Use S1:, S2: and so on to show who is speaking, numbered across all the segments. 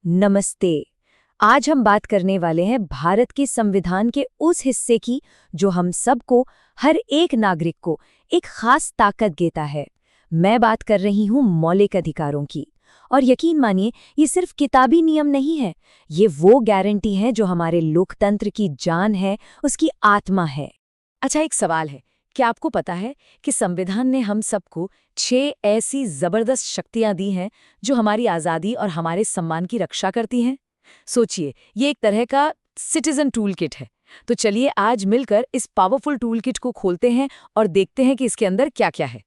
S1: नमस्ते। आज हम बात करने वाले हैं भारत के संविधान के उस हिस्से की जो हम सबको, हर एक नागरिक को एक खास ताकत देता है। मैं बात कर रही हूँ मौलिक अधिकारों की। और यकीन मानिए, ये सिर्फ किताबी नियम नहीं है, ये वो गारंटी है जो हमारे लोकतंत्र की जान है, उसकी आत्मा है। अच्छा, एक सवाल है, क्या आपको पता है कि संविधान ने हम सबको 6 ऐसी जबरदस्त शक्तियां दी हैं जो हमारी आज़ादी और हमारे सम्मान की रक्षा करती हैं? सोचिए, ये एक तरह का सिटीजन टूल किट है। तो चलिए आज मिलकर इस पावरफुल टूल किट को खोलते हैं और देखते हैं कि इसके अंदर क्या क्या है।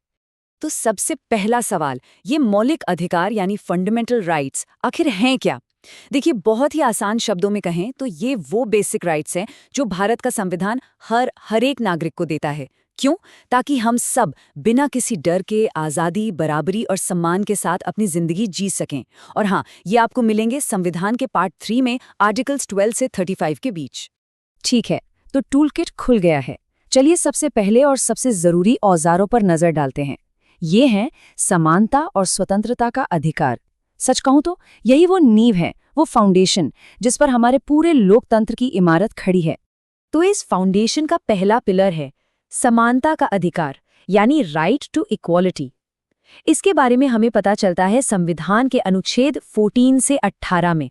S1: तो सबसे पहला सवाल, ये मौलिक अधिकार यानी फंडामेंटल राइट्स आखिर हैं क्या? देखिए, बहुत ही आसान शब्दों में कहें तो ये वो बेसिक राइट्स हैं जो भारत का संविधान हर एक नागरिक को देता है। क्यों? ताकि हम सब बिना किसी डर के आज़ादी, बराबरी और सम्मान के साथ अपनी जिंदगी जी सकें। और हाँ, ये आपको मिलेंगे संविधान के पार्ट 3 में आर्टिकल्स 12 से 35 के बीच। ठीक है, तो टूल किट खुल गया है। चलिए सबसे पहले और सबसे जरूरी औजारों पर नजर डालते हैं। ये हैं समानता और स्वतंत्रता का अधिकार। सच कहूं तो यही वो नींव है, वो फाउंडेशन जिस पर हमारे पूरे लोकतंत्र की इमारत खड़ी है। तो इस फाउंडेशन का पहला पिलर है समानता का अधिकार, यानी राइट टू इक्वालिटी। इसके बारे में हमें पता चलता है संविधान के अनुच्छेद 14 से 18 में।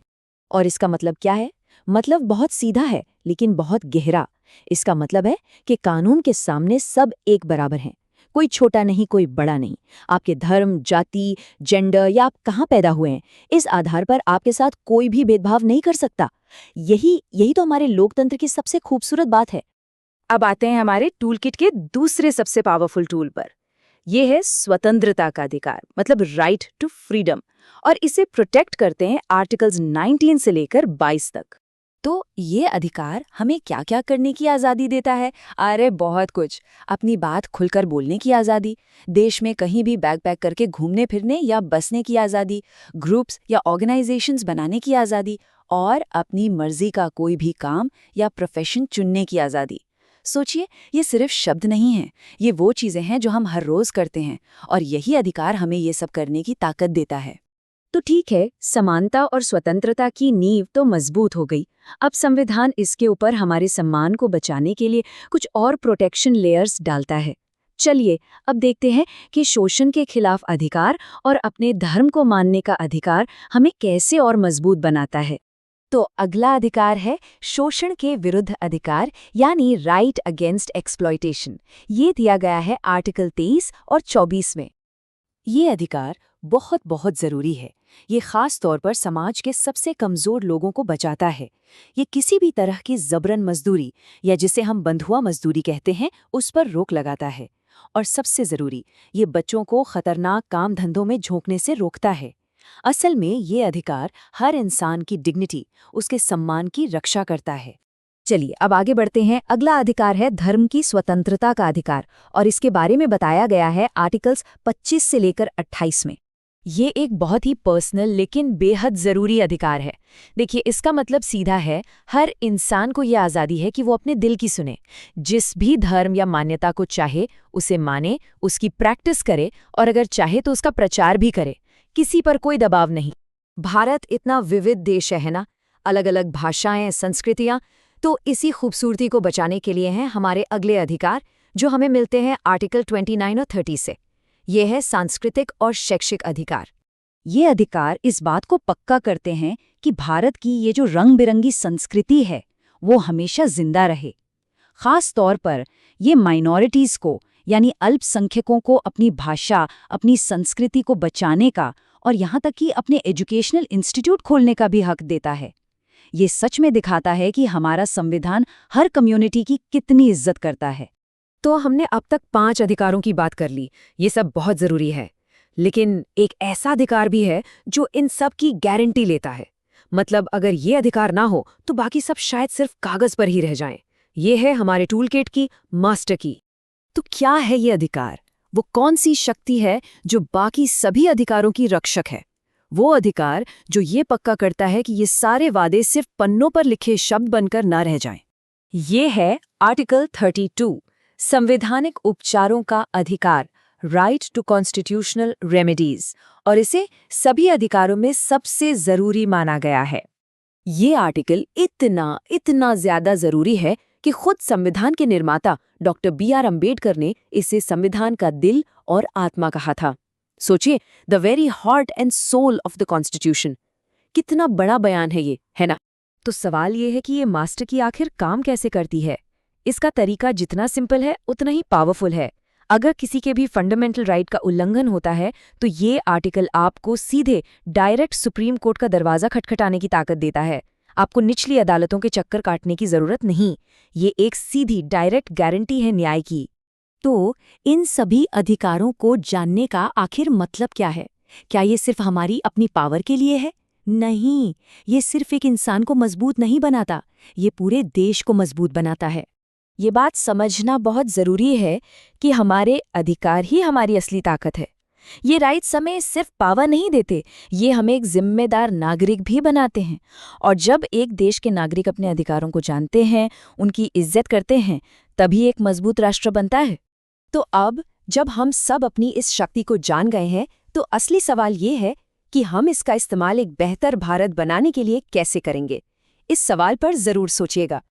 S1: और इसका मतलब क्या है? मतलब बहुत सीधा है लेकिन बहुत गहरा। इसका मतलब है कि कानून के सामने सब एक बराबर हैं। कोई छोटा नहीं, कोई बड़ा नहीं। आपके धर्म, जाति, जेंडर या आप कहाँ पैदा हुए हैं, इस आधार पर आपके साथ कोई भी भेदभाव नहीं कर सकता। यही तो हमारे लोकतंत्र की सबसे खूबसूरत बात है। अब आते हैं हमारे टूल किट के दूसरे सबसे पावरफुल टूल पर। यह है स्वतंत्रता का अधिकार, मतलब राइट टू फ्रीडम। और इसे प्रोटेक्ट करते हैं आर्टिकल्स 19 से लेकर 22 तक। तो ये अधिकार हमें क्या क्या करने की आज़ादी देता है? अरे बहुत कुछ। अपनी बात खुलकर बोलने की आज़ादी, देश में कहीं भी बैग पैक करके घूमने फिरने या बसने की आज़ादी, ग्रुप्स या ऑर्गेनाइजेशंस बनाने की आज़ादी, और अपनी मर्जी का कोई भी काम या प्रोफेशन चुनने की आज़ादी। सोचिए, ये सिर्फ शब्द नहीं हैं, ये वो चीज़ें हैं जो हम हर रोज़ करते हैं, और यही अधिकार हमें ये सब करने की ताकत देता है। तो ठीक है, समानता और स्वतंत्रता की नींव तो मजबूत हो गई। अब संविधान इसके ऊपर हमारे सम्मान को बचाने के लिए कुछ और प्रोटेक्शन लेयर्स डालता है। चलिए अब देखते हैं कि शोषण के खिलाफ अधिकार और अपने धर्म को मानने का अधिकार हमें कैसे और मजबूत बनाता है। तो अगला अधिकार है शोषण के विरुद्ध अधिकार, यानी राइट अगेंस्ट एक्सप्लॉयटेशन। ये दिया गया है आर्टिकल 23 और 24 में। ये अधिकार बहुत बहुत जरूरी है। ये खास तौर पर समाज के सबसे कमजोर लोगों को बचाता है। ये किसी भी तरह की जबरन मजदूरी, या जिसे हम बंधुआ मजदूरी कहते हैं, उस पर रोक लगाता है। और सबसे जरूरी, ये बच्चों को खतरनाक काम धंधों में झोंकने से रोकता है। असल में ये अधिकार हर इंसान की डिग्निटी, उसके सम्मान की रक्षा करता है। चलिए अब आगे बढ़ते हैं। अगला अधिकार है धर्म की स्वतंत्रता का अधिकार, और इसके बारे में बताया गया है आर्टिकल्स 25 से लेकर 28 में। ये एक बहुत ही पर्सनल लेकिन बेहद ज़रूरी अधिकार है। देखिए, इसका मतलब सीधा है, हर इंसान को ये आज़ादी है कि वो अपने दिल की सुने, जिस भी धर्म या मान्यता को चाहे उसे माने, उसकी प्रैक्टिस करे, और अगर चाहे तो उसका प्रचार भी करे। किसी पर कोई दबाव नहीं। भारत इतना विविध देश है ना, अलग अलग भाषाएं, संस्कृतियां। तो इसी खूबसूरती को बचाने के लिए हैं हमारे अगले अधिकार, जो हमें मिलते हैं आर्टिकल 29 और 30 से। ये है सांस्कृतिक और शैक्षिक अधिकार। ये अधिकार इस बात को पक्का करते हैं कि भारत की ये जो रंग बिरंगी संस्कृति है वो हमेशा जिंदा रहे। खास तौर पर ये माइनॉरिटीज़ को, यानी अल्पसंख्यकों को, अपनी भाषा, अपनी संस्कृति को बचाने का, और यहाँ तक कि अपने एजुकेशनल इंस्टीट्यूट खोलने का भी हक देता है। ये सच में दिखाता है कि हमारा संविधान हर कम्युनिटी की कितनी इज्जत करता है। तो हमने अब तक 5 अधिकारों की बात कर ली। ये सब बहुत जरूरी है, लेकिन एक ऐसा अधिकार भी है जो इन सब की गारंटी लेता है। मतलब अगर ये अधिकार ना हो तो बाकी सब शायद सिर्फ कागज पर ही रह जाएं। ये है हमारे टूल किट की मास्टर की। तो क्या है ये अधिकार? वो कौन सी शक्ति है जो बाकी सभी अधिकारों की रक्षक है? वो अधिकार जो ये पक्का करता है कि ये सारे वादे सिर्फ पन्नों पर लिखे शब्द बनकर ना रह जाएं। ये है आर्टिकल 32, संवैधानिक उपचारों का अधिकार, राइट टू कॉन्स्टिट्यूशनल रेमेडीज। और इसे सभी अधिकारों में सबसे जरूरी माना गया है। ये आर्टिकल इतना ज्यादा जरूरी है कि खुद संविधान के निर्माता डॉक्टर बी.आर. अम्बेडकर ने इसे संविधान का दिल और आत्मा कहा था। सोचिए, the very heart and soul of the Constitution. कितना बड़ा बयान है ये, है ना? तो सवाल ये है कि ये मास्टर की आखिर काम कैसे करती है? इसका तरीका जितना सिंपल है उतना ही पावरफुल है। अगर किसी के भी फंडामेंटल राइट का उल्लंघन होता है तो ये आर्टिकल आपको सीधे डायरेक्ट सुप्रीम कोर्ट का दरवाजा खटखटाने की ताकत देता है। आपको निचली अदालतों के चक्कर काटने की जरूरत नहीं। ये एक सीधी डायरेक्ट गारंटी है न्याय की। तो इन सभी अधिकारों को जानने का आखिर मतलब क्या है? क्या ये सिर्फ हमारी अपनी पावर के लिए है? नहीं, ये सिर्फ एक इंसान को मजबूत नहीं बनाता, ये पूरे देश को मजबूत बनाता है। ये बात समझना बहुत जरूरी है कि हमारे अधिकार ही हमारी असली ताकत है। ये राइट्स हमें सिर्फ पावर नहीं देते, ये हमें एक जिम्मेदार नागरिक भी बनाते हैं। और जब एक देश के नागरिक अपने अधिकारों को जानते हैं, उनकी इज्जत करते हैं, तभी एक मजबूत राष्ट्र बनता है। तो अब जब हम सब अपनी इस शक्ति को जान गए हैं, तो असली सवाल ये है कि हम इसका इस्तेमाल एक बेहतर भारत बनाने के लिए कैसे करेंगे। इस सवाल पर जरूर सोचिएगा।